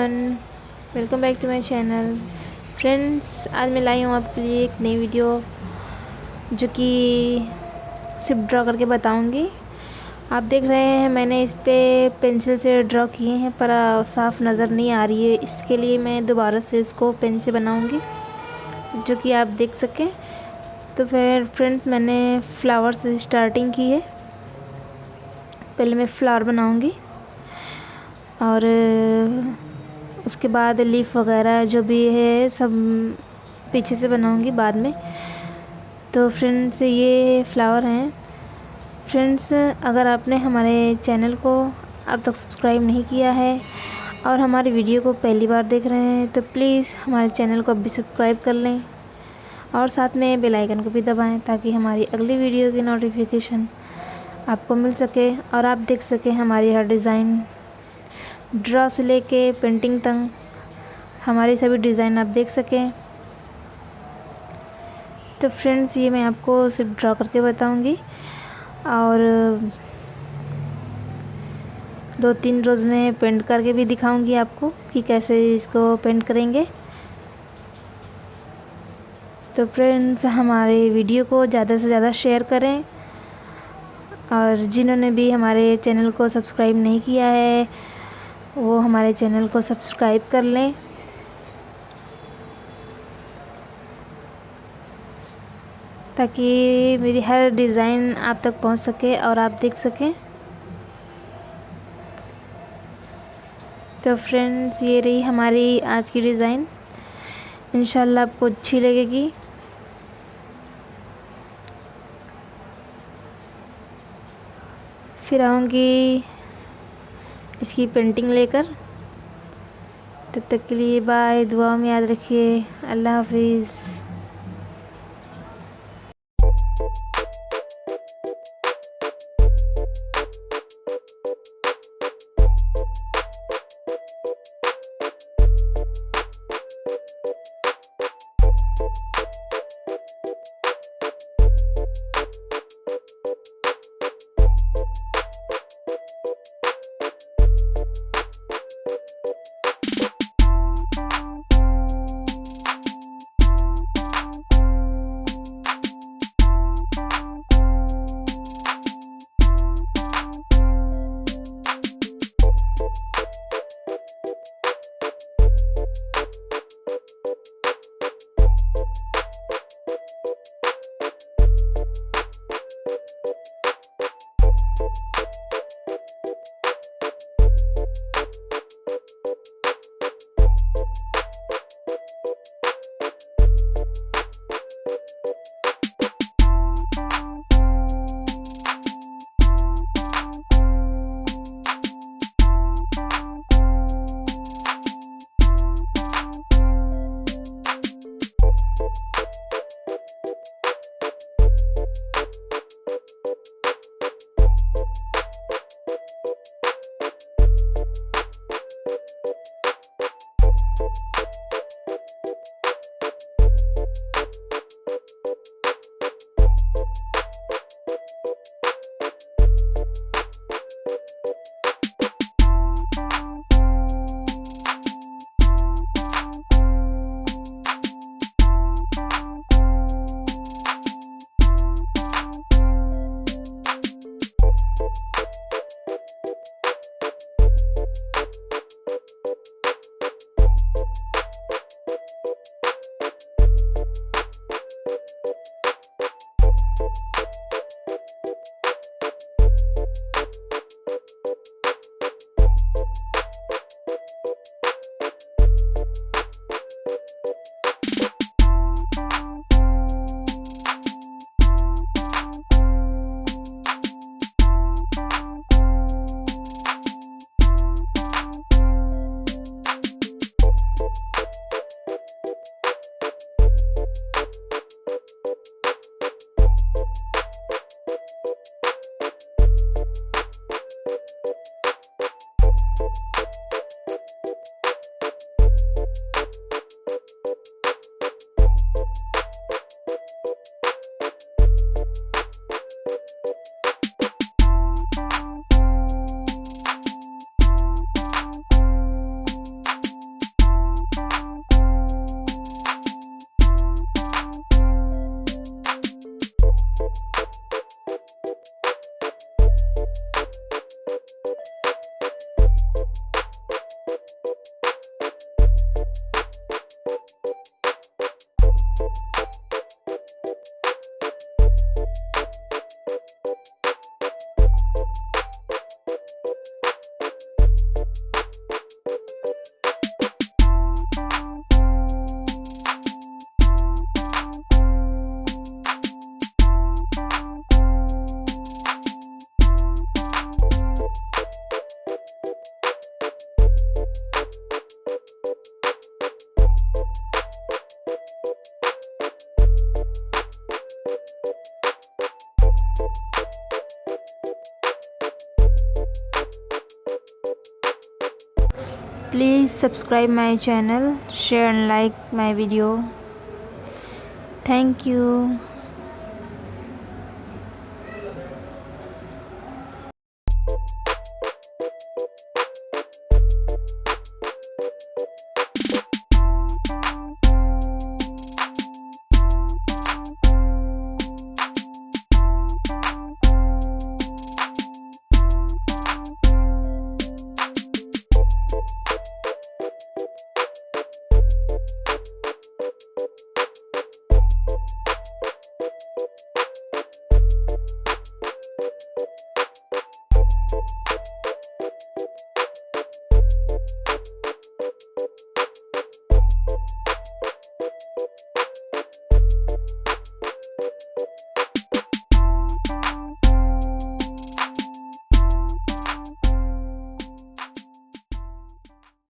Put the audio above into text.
Everyone, welcome back to my channel. Friends, आज मैं लाई हूँ आपके लिए एक नई वीडियो जो कि सिर्फ ड्रॉ करके बताऊँगी। आप देख रहे हैं मैंने इस पे पेंसिल से ड्रॉ किए हैं पर साफ़ नज़र नहीं आ रही है। इसके लिए मैं दोबारा से इसको पेन से बनाऊँगी जो कि आप देख सकें। तो फिर फ्रेंड्स, मैंने फ्लावर से स्टार्टिंग की है। पहले मैं फ्लावर बनाऊँगी और उसके बाद लीफ वगैरह जो भी है सब पीछे से बनाऊंगी बाद में। तो फ्रेंड्स, ये फ्लावर हैं। फ्रेंड्स, अगर आपने हमारे चैनल को अब तक सब्सक्राइब नहीं किया है और हमारी वीडियो को पहली बार देख रहे हैं तो प्लीज़ हमारे चैनल को अभी सब्सक्राइब कर लें और साथ में बेल आइकन को भी दबाएं ताकि हमारी अगली वीडियो की नोटिफिकेशन आपको मिल सके और आप देख सकें हमारी हर डिज़ाइन, ड्रॉ से लेके पेंटिंग तक हमारी सभी डिज़ाइन आप देख सकें। तो फ्रेंड्स, ये मैं आपको सिर्फ ड्रॉ करके बताऊंगी और 2-3 रोज़ में पेंट करके भी दिखाऊंगी आपको कि कैसे इसको पेंट करेंगे। तो फ्रेंड्स, हमारे वीडियो को ज़्यादा से ज़्यादा शेयर करें और जिन्होंने भी हमारे चैनल को सब्सक्राइब नहीं किया है वो हमारे चैनल को सब्सक्राइब कर लें ताकि मेरी हर डिज़ाइन आप तक पहुंच सके और आप देख सकें। तो फ्रेंड्स, ये रही हमारी आज की डिज़ाइन। इंशाल्लाह आपको अच्छी लगेगी। फिर आऊँगी इसकी पेंटिंग लेकर। तब तक के लिए बाय। दुआ में याद रखिए। अल्लाह हाफिज़। Please subscribe my channel, share and like my video. Thank you.